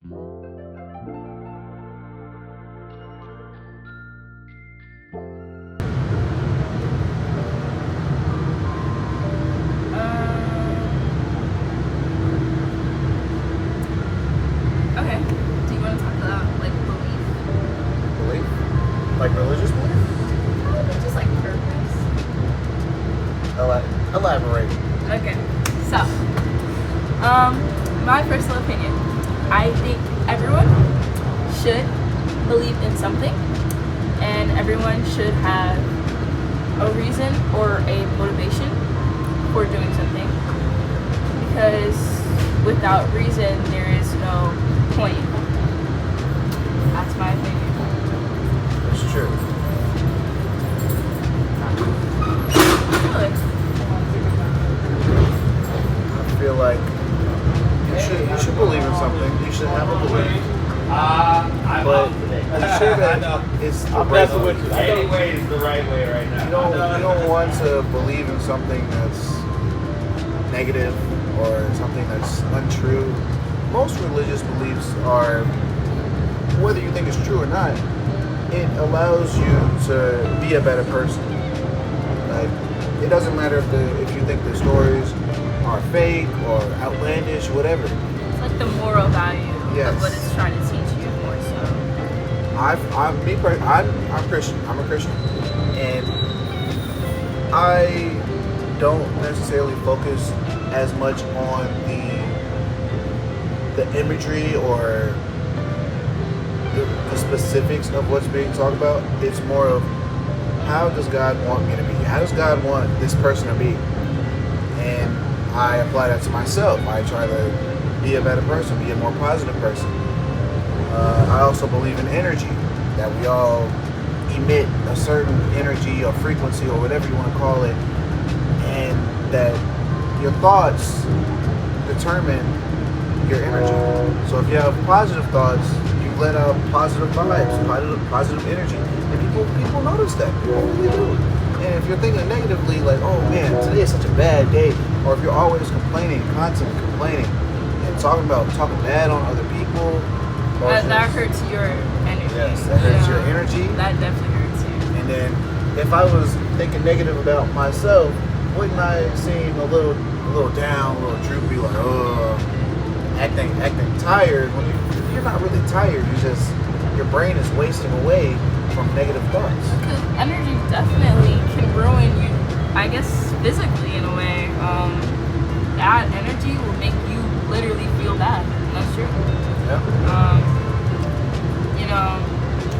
Okay. Do you want to talk about like belief? Belief? Like religious belief? Probably just like purpose. Elaborate. Okay. So, my personal opinion, I think everyone should believe in something, and everyone should have a reason or a motivation for doing something. Because without reason, there is no point. That's my opinion. That's true. Really? I feel like you should believe in something. You should have a belief. But you sure that it's the right way. Anyway, is the right way right now. You don't want to believe in something that's negative or something that's untrue. Most religious beliefs are, whether you think it's true or not, it allows you to be a better person. Like, it doesn't matter if you think the stories are fake or outlandish, whatever. It's like the moral value Yes. of what it's trying to teach you more so. I'm Christian. I'm a Christian, and I don't necessarily focus as much on the imagery or the specifics of what's being talked about. It's more of, how does God want me to be? How does God want this person to be? And I apply that to myself. I try to be a better person, be a more positive person. I also believe in energy, that we all emit a certain energy or frequency or whatever you want to call it, and that your thoughts determine your energy. So if you have positive thoughts, you let out positive vibes, positive energy, and people notice that. People really do. And if you're thinking negatively, like, oh man, today is such a bad day, or if you're always complaining, constantly complaining, and talking bad on other people, That hurts your energy. yes, that hurts your energy. That definitely hurts you. And then if I was thinking negative about myself, wouldn't I seem a little down, a little droopy, like acting tired? When you're not really tired, your brain is wasting away from negative thoughts. Because energy definitely can ruin you, I guess, physically in a way. That energy will make you literally feel bad. That's true. Yeah.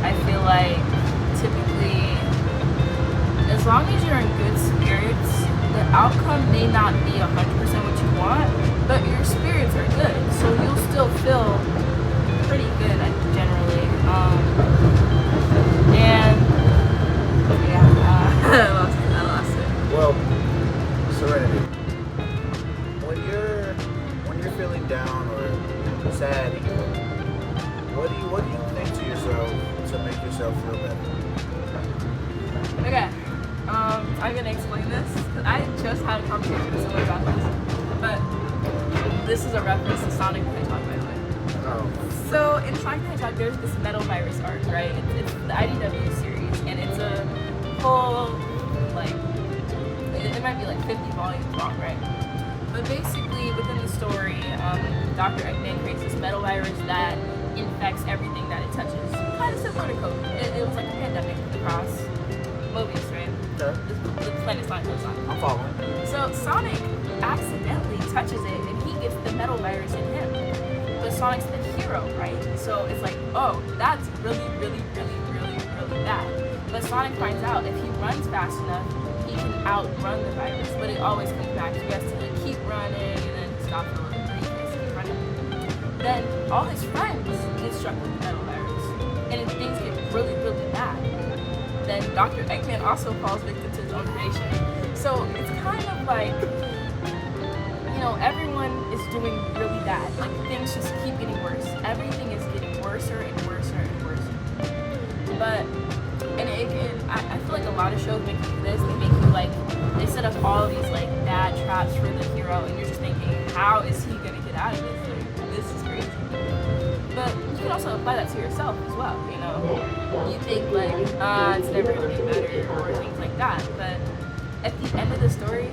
I feel like typically, as long as you're in good spirits, the outcome may not be 100% what you want, but your spirits are good, so you'll still feel pretty good generally. I lost it. Well, Serenity. When you're feeling down or sad, what do you think to yourself to make yourself feel better? Okay, I'm gonna explain this because I just had a conversation with someone about this, but this is a reference to Sonic the Hedgehog, by the way. Oh. So in Sonic the Hedgehog, there's this metal virus arc, right? It's the IDW series, and it's a whole, like, it might be like 50 volumes long, right? But basically, within the story, Dr. Eggman creates this metal virus that infects everything that it touches. Kind of similar to COVID. It was like a pandemic across Mobius, right? Okay. The planet Sonic lives on. I'm following. So Sonic accidentally touches it, and he gets the metal virus in him. But Sonic's the hero, right? So it's like, oh, that's really, really, really, really, really bad. But Sonic finds out if he runs fast enough, he can outrun the virus. But it always comes back. He has to like keep running and then stop for a little bit. He has to keep running. Then all his friends get struck with the metal virus, and if things get really, really bad, then Dr. Eggman also falls victim to his own creation. So it's kind of like, everyone is doing really bad. Like, things just keep getting worse. Everything is getting worser and worser and worser. But, I feel like a lot of shows make you do this. They make you, like, they set up all these, like, bad traps for the hero, and you're just thinking, how is he gonna get out of this? Like, this is crazy. also apply that to yourself as well. You know, you think like, it's never gonna be better or things like that, but at the end of the story,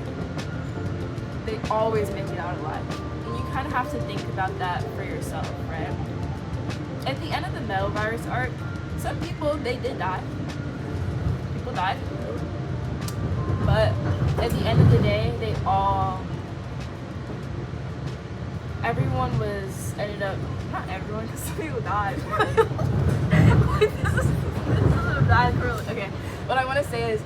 they always make it out alive, and you kind of have to think about that for yourself, right? At the end of the metal virus arc, some people, they did die. People died. But at the end of the day, everyone ended up, not everyone, because some people died. this is a bad curl. Okay, what I want to say is,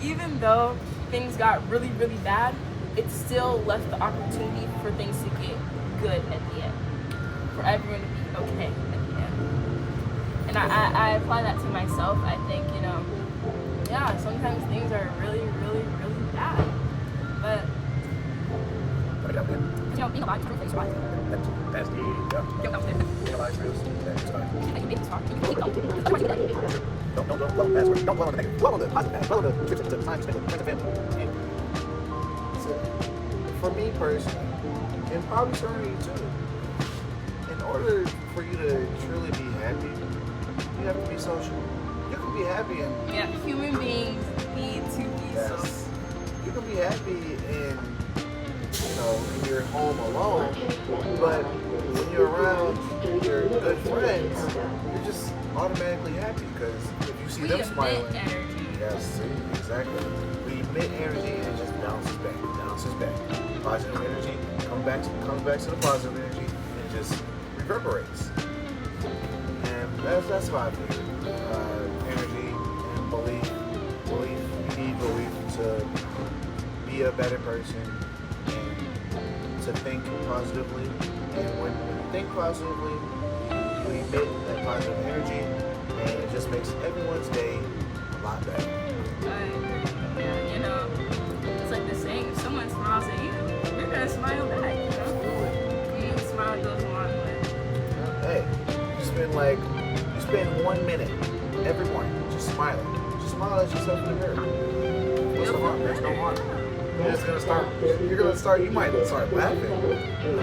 even though things got really, really bad, it still left the opportunity for things to get good at the end. For everyone to be okay at the end. And I apply that to myself. I think, you know, yeah, sometimes things are really, really, really bad. But, you know, being alive is really fun. That's the being alive is fine. You can make this far. You can keep going. Don't dwell on the past. Don't dwell on the negative. Dwell on the positive past. Dwell on the trips to time spent with friends and family. And so, for me personally, and probably for you too, in order for you to truly be happy, you have to be social. You can be happy and human beings need to be social. You can be happy in your home alone, but when you're around your good friends, you're just automatically happy because if you see them smiling, yes, see, exactly. We emit energy and it just bounces back. Positive energy comes back to the positive energy and just reverberates. And that's how I feel. Energy and belief. You need belief to be a better person and to think positively. And when you think positively, you emit that positive energy, and it just makes everyone's day a lot better. Yeah, you know, it's like the saying: if someone smiles at you, you're gonna smile back. You know, and smile goes a long way. Hey, you spend 1 minute every morning just smiling. Just smile at yourself in the mirror. What's the harm? There's no harm. You might start laughing. You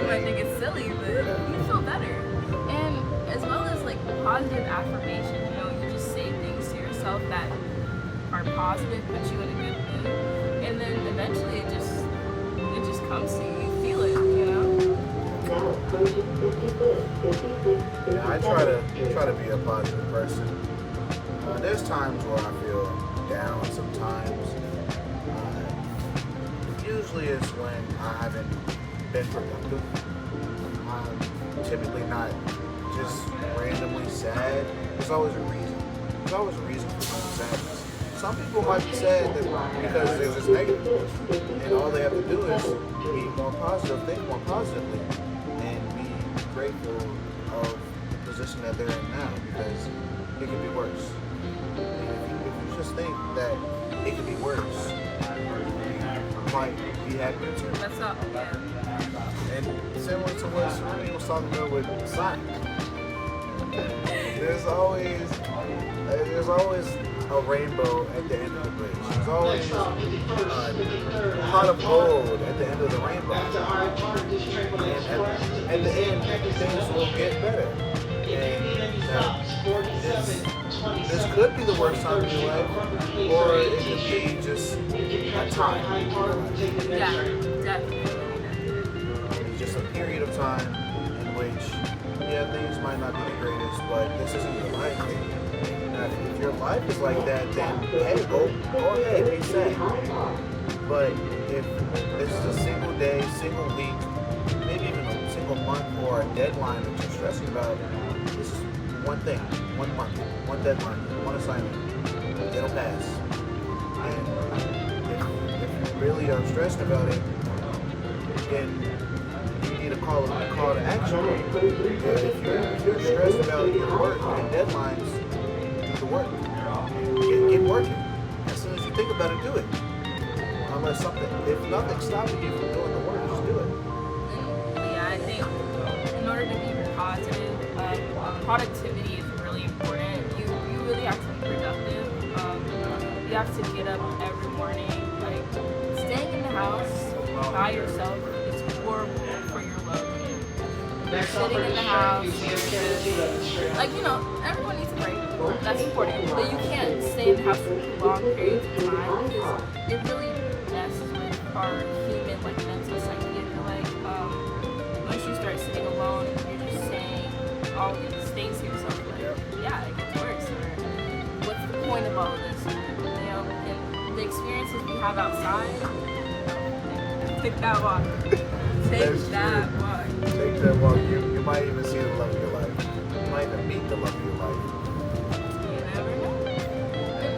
might think it's silly, but you feel better. And as well as like positive affirmation, you know, you just say things to yourself that are positive, put you in a good mood, and then eventually it just comes to you. You feel it, you know. Yeah, I try to be a positive person. There's times where I feel down sometimes. Usually it's when I haven't been productive. I'm typically not just randomly sad. There's always a reason. There's always a reason for some sadness. Some people might be sad because they're just negative. And all they have to do is be more positive, think more positively, and be grateful of the position that they're in now because it could be worse. And if you just think that it could be worse, you might be happier too. That's not, yeah. And similar to what Serena was talking about with Sonic, there's always a rainbow at the end of the bridge. There's always a pot of gold at the end of the rainbow. And at the end, things will get better. And this could be the worst time of your life, or it could be just a time. Yeah, definitely. It's just a period of time in which, things might not be the greatest, but this isn't your life. If your life is like that, then hey, go ahead, be sad. But if this is a single day, single week, maybe even a single month or a deadline that you're stressing about, this is one thing, 1 month, one deadline, one assignment. It'll pass. And if you really are stressed about it, then you need a call to action. If you're stressed about your work and deadlines, do the work. Get working. As soon as you think about it, do it. If nothing's stopping you from doing the work, just do it. Yeah, I think in order to be positive, productivity is really important. You really have to be productive. You have to get up every morning. Like, staying in the house by yourself is horrible for your well-being. You're sitting in the house, you're just Like, everyone needs a break. That's important. But you can't stay in the house for long periods of time because it really messes with our human, like, mental psyche. I feel like once you start sitting alone and you're just saying all these things to yourself, like, yeah, it gets worse. Or what's the point of all of this? And the experiences we have outside, take that walk. Take that walk. Take that walk. You might even see the love of your life. You might even meet the love of your life. You never know.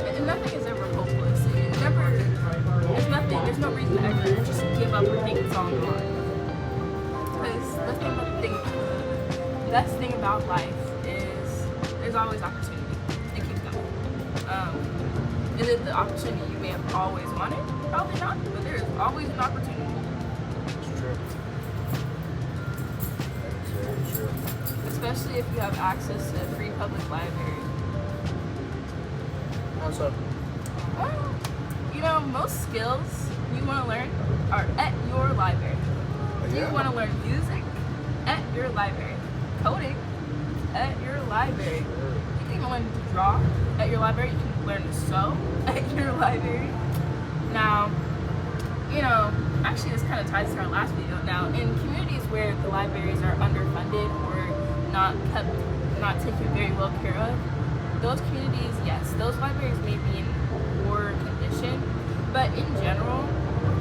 And nothing is ever hopeless. There's no reason to ever just give up or think it's all gone. Because the best thing about life is there's always opportunity. It keeps going. Is it the opportunity you may have always wanted? Probably not, but there is always an opportunity. It's true. That is very true. Especially if you have access to a free public library. How so? Well, most skills you want to learn are at your library. You want to learn music at your library. Coding at your library. You can even learn to draw at your library. You can learn to sew at your library. Now, actually this kind of ties to our last video. Now, in communities where the libraries are underfunded or not taken very well care of, those communities, yes, those libraries may be in poor condition, but in general,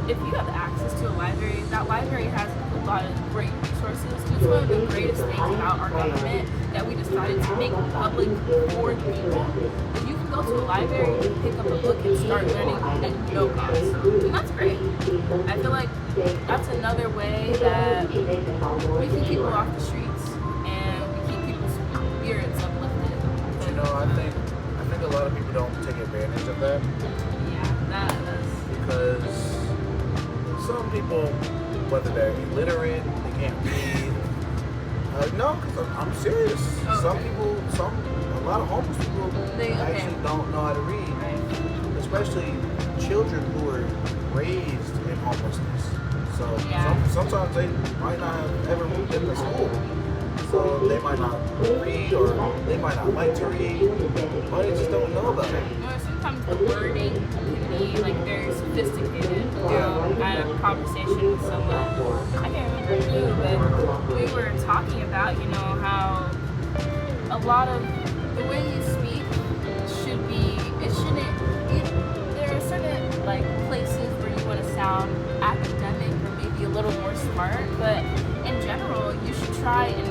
if you have access to a library, that library has a lot of great resources. And it's one of the greatest things about our government that we decided to make public for the people. If you can go to a library and pick up a book and start learning at no cost, and that's great. I feel like that's another way that we keep people off the streets and we keep people's spirits uplifted. I think a lot of people don't take advantage of that. Yeah, that's Because some people, whether they're illiterate, they can't read. No, because I'm serious. Oh, Some okay. people, a lot of homeless people actually don't know how to read. right. Especially children who are raised in homelessness. So Yeah. sometimes they might not have ever been to school. So they might not read or they might not like to read, but they just don't know about it. Or sometimes the wording can be like very sophisticated. Yeah. I had a conversation with someone, I can't remember who, but we were talking about, how a lot of the way you speak there are certain like places where you want to sound academic or maybe a little more smart, but in general, you should try and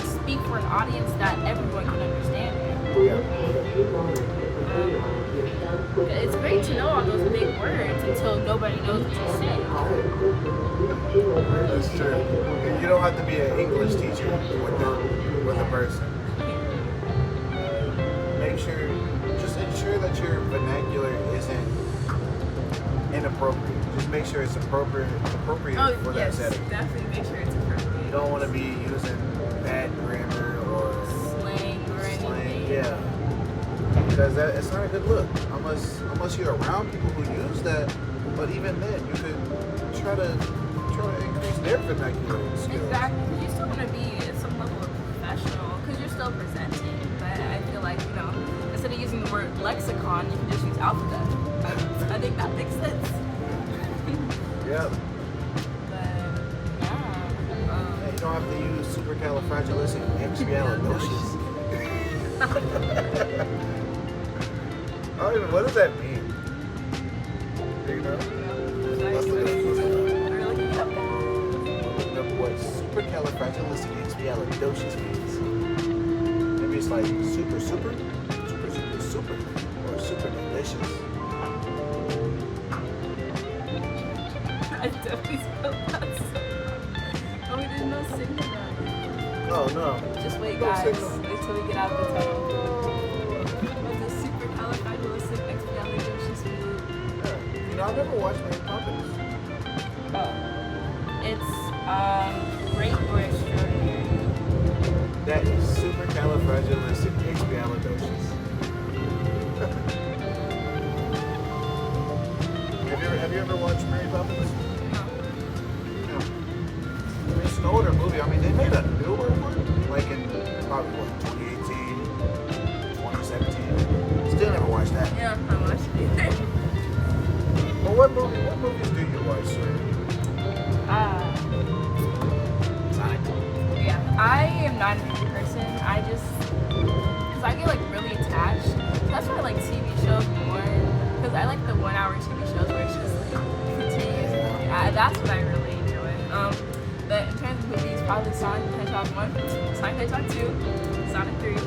speak for an audience that everyone can understand. It's great to know all those big words until nobody knows what you're saying. That's true. You don't have to be an English teacher with a person. Just ensure that your vernacular isn't inappropriate. Just make sure it's appropriate for that setting. Definitely make sure it's appropriate. You don't want to be using bad grammar or Slang or anything. Yeah, because it's not a good look. Unless you're around people who use that. But even then, you could try to increase their vernacular skills. Exactly. You still want to be at some level of professional because you're still presenting. But I feel like instead of using the word lexicon, you can just use alphabet. I think that makes sense. Yeah. But yeah. You don't have to use supercalifragilisticexpialidocious. What does that mean? Do you know? Let's look it up. We're looking it up. Look up what supercalifragilisticexpialidocious means. Maybe it's like super, or super delicious. I definitely spelled that so wrong. Oh, we didn't know signal that. Oh no. Just wait, No guys. signal. Wait till we get out the tunnel. What does supercalifragilisticexpialidocious mean? I never watched Mary Poppins. Oh. It's great or extraordinary. That is supercalifragilisticexpialidocious. Have you ever watched Mary Poppins? No. No. It's an older movie. They made a newer one, like in probably 2018, 2017. Still never watched that. Yeah, I watched it either. Well, what movies do you watch, sir? Sonic. Yeah, I am not a movie person. I just, because I get like really attached. That's why I like TV shows more. Because I like the 1 hour TV shows where it's just like continuous. That's what I really enjoy. But in terms of movies, probably Sonic the Hedgehog 1, Sonic the Hedgehog 2, Sonic 3,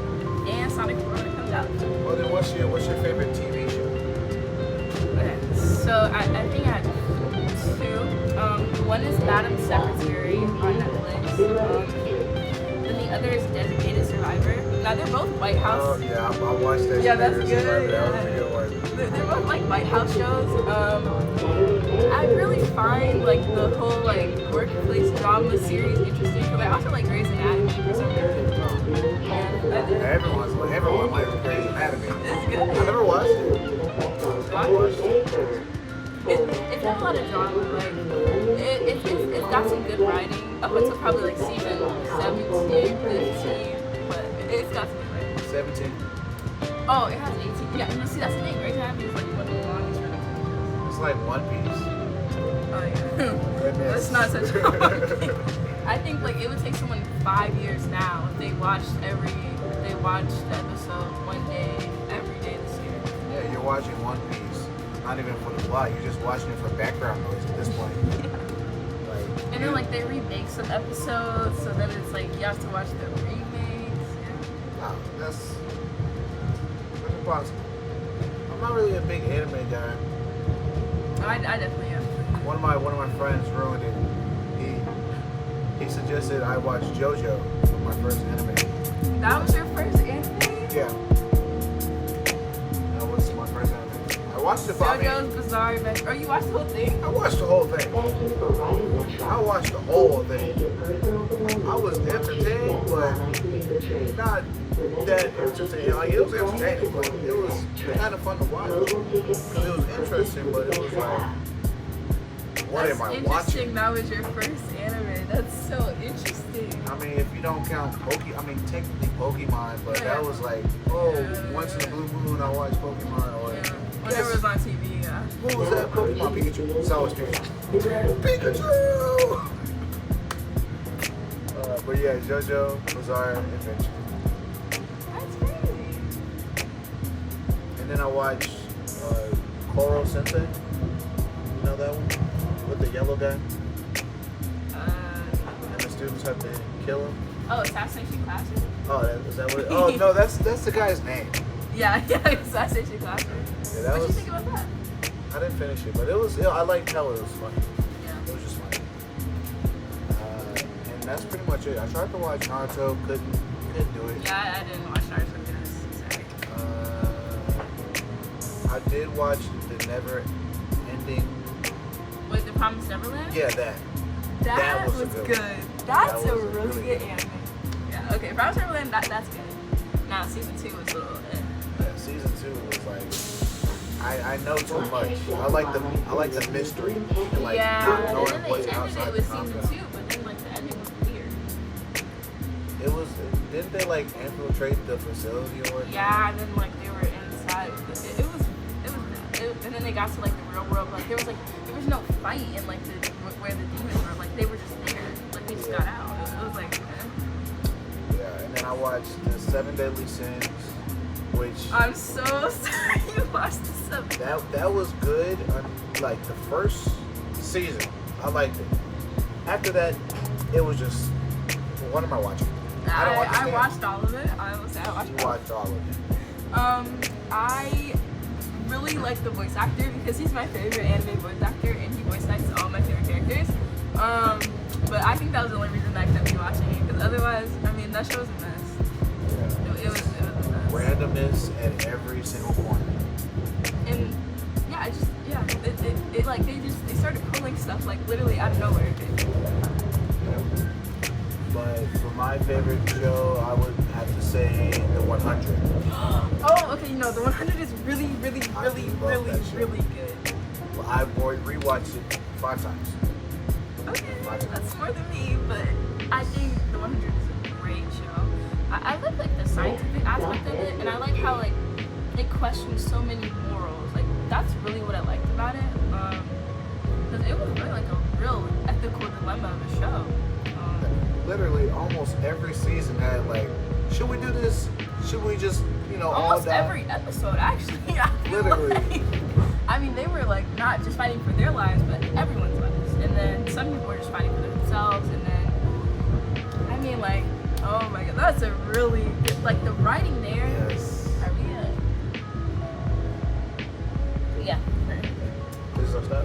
and Sonic 4 when it comes out. Well, then what's your favorite TV show? Okay, so I think I have two. One is Madam Secretary on Netflix. Then the other is Dedicated Survivor. Now they're both White House. Oh yeah, I watched that. Yeah, that's Dedicated Survivor. good. That was a good one. They're both like White House shows. I really find like the whole like workplace drama series interesting because I also like Grey's Anatomy for some reason. Yeah, Everyone likes Grey's Anatomy. it's good. I never watched it. It's got a lot of drama. Like it's got some good writing up until probably like season 17, 15, but it's got some good writing. 17. Oh, it has 18. Yeah, no, see that's the thing. Grey's Anatomy is like one of the longest running television It's like One Piece. shows. Oh yeah. Goodness. That's not such a hard thing. I think like it would take someone 5 years now if they watched the episode one day, every day this year. Yeah, you're watching One Piece. Not even for the plot. You're just watching it for background noise at this point. And then like they remake some episodes, so then it's like you have to watch the remakes. No, that's impossible. I'm not really a big anime guy. I definitely am. One of my friends ruined it. He suggested I watch JoJo for my first anime. That was your first anime? Yeah. That was my first anime. I watched it for JoJo's Bizarre Adventure. Oh, you watched the whole thing? I watched the whole thing. I watched the whole thing. I was entertained, but not that entertaining. Like, it was entertaining, but it was kind of fun to watch. Because it was interesting, but it was like, what am I watching? That was your first anime. That's so interesting. I mean, if you don't count technically Pokemon, but that was like, once in a blue moon I watched Pokemon, or whenever it was on TV, yeah. What was that Pokemon? Pikachu. It's always Pikachu. Pikachu! But yeah, JoJo Bizarre Adventure. That's crazy. And then I watched Koro Sensei. You know that one? With the yellow guy? And the students have to kill him. Oh, Assassination Classroom? Oh, is that what? Oh no, that's the guy's name. Yeah, Assassination Classroom. Yeah, What did you think about that? I didn't finish it, but it was. I liked how it was funny. Yeah. It was just funny. And that's pretty much it. I tried to watch Naruto, couldn't do it. Yeah, I didn't watch Naruto because sorry. I did watch the Never Ending. Wait, The Promised Neverland? Yeah, that. That was a good good. one. That's That a was really good anime. Yeah, okay, Promised Neverland, that's good. Now, season 2 was a little Yeah, season 2 was like, I know too much. I like the mystery and like not and knowing then they what's ended outside it the with season manga. 2, but then like the ending was weird. It was. Didn't they like infiltrate the facility or what? Yeah, and then like they were inside. It was bad. And then they got to like the real world. Like there was no fight in like where the demons were. Like they were just there. Like they just got out. It was like. Yeah, and then I watched the 7 Deadly Sins, which I'm so sorry you watched this stuff. that was good. Like the first season, I liked it. After that, it was just, what am I watching? I don't I understand. watched all of it. I will say I watched You all of watched all of it. it. I really like the voice actor because he's my favorite anime voice actor and he voice acts all my favorite characters. But I think that was the only reason I kept me watching it because otherwise, I mean, that show was a mess. Yeah. It was a mess. Randomness at every single corner. And yeah, it like they started pulling stuff like literally out of nowhere. But for my favorite show, I would have to say The 100. Oh, okay, the 100 is really, really, I really, love really, that show. really good. Well, I've rewatched it 5 times. Okay, that's more than me, but I think The 100 is a great show. I like the scientific aspect of it, and I like how like it questions so many morals. Like that's really what I liked about it. Because it was really like a real ethical dilemma of a show. Literally, almost every season had like, should we do this? Should we just, all Almost die? every episode, actually. I feel Literally. like. I mean, they were like not just fighting for their lives, but everyone's lives. And then some people were just fighting for themselves. And then, I mean, like, oh my god, that's a really good, like the writing there. Yes. I mean, yeah. This is our stop?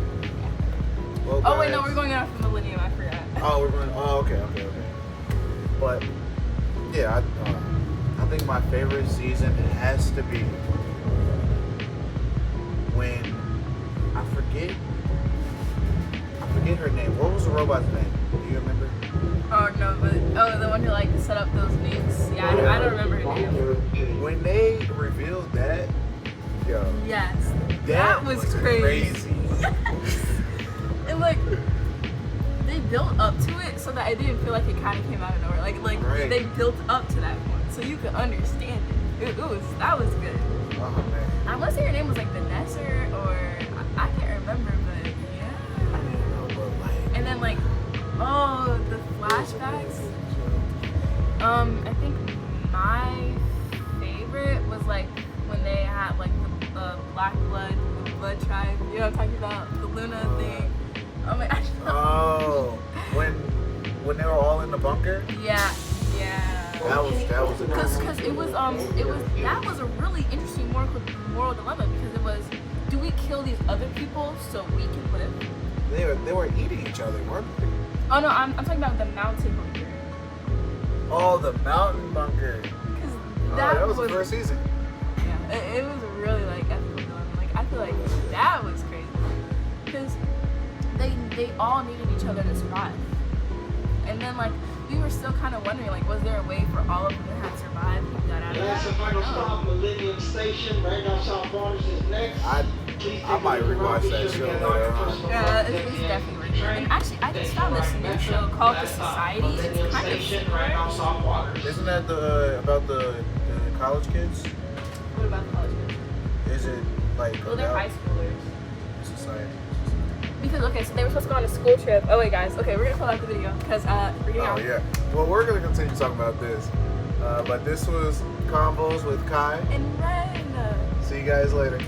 Well, Oh wait, no, guys- we're going off the millennium. I forgot. Oh, we're going. Oh, okay. But yeah, I think my favorite season has to be when I forget her name. What was the robot's name? Do you remember? Oh no, but the one who like set up those nukes. Yeah, I don't remember her name. When they revealed that, yo, Yes, that was crazy. Yes. And like they built up to it so that I didn't feel like it kind of came out of nowhere. Like Right. they built up to that point so you could understand it. That was good. Oh man. I want to say her name was like Vanessa or I can't remember, but yeah. And then like the flashbacks. I think my favorite was like when they had like the black blood, the blood tribe. You know what I'm talking about? The Luna thing. Oh my gosh. Oh, when they were all in the bunker. Yeah. That was a good Cause one. it was that was a really interesting moral dilemma because it was, do we kill these other people so we can live? They were eating each other, weren't they? Oh no, I'm talking about the mountain bunker. Oh, the mountain bunker. Cause That was the first season. Yeah, it was really like ethical dilemma. Like I feel like that was crazy because they all needed each other to survive, and then like we were still kind of wondering like was there a way for all of them to have survived who got out of That's the that? final stop, Millennium Station, right now South Borders is next. I might rewatch that show later on. Yeah, it's definitely worth it. And actually, I just found this new show called The Society. It's kind of similar. Isn't that about the college kids? What about college kids? Is it like Well, they're high schoolers. society? Because, okay, so they were supposed to go on a school trip. Oh, wait, guys. Okay, we're going to pull out the video because we're getting Oh out. yeah. Well, we're gonna continue talking about this, but this was Convos with Kai. And Ren. See you guys later.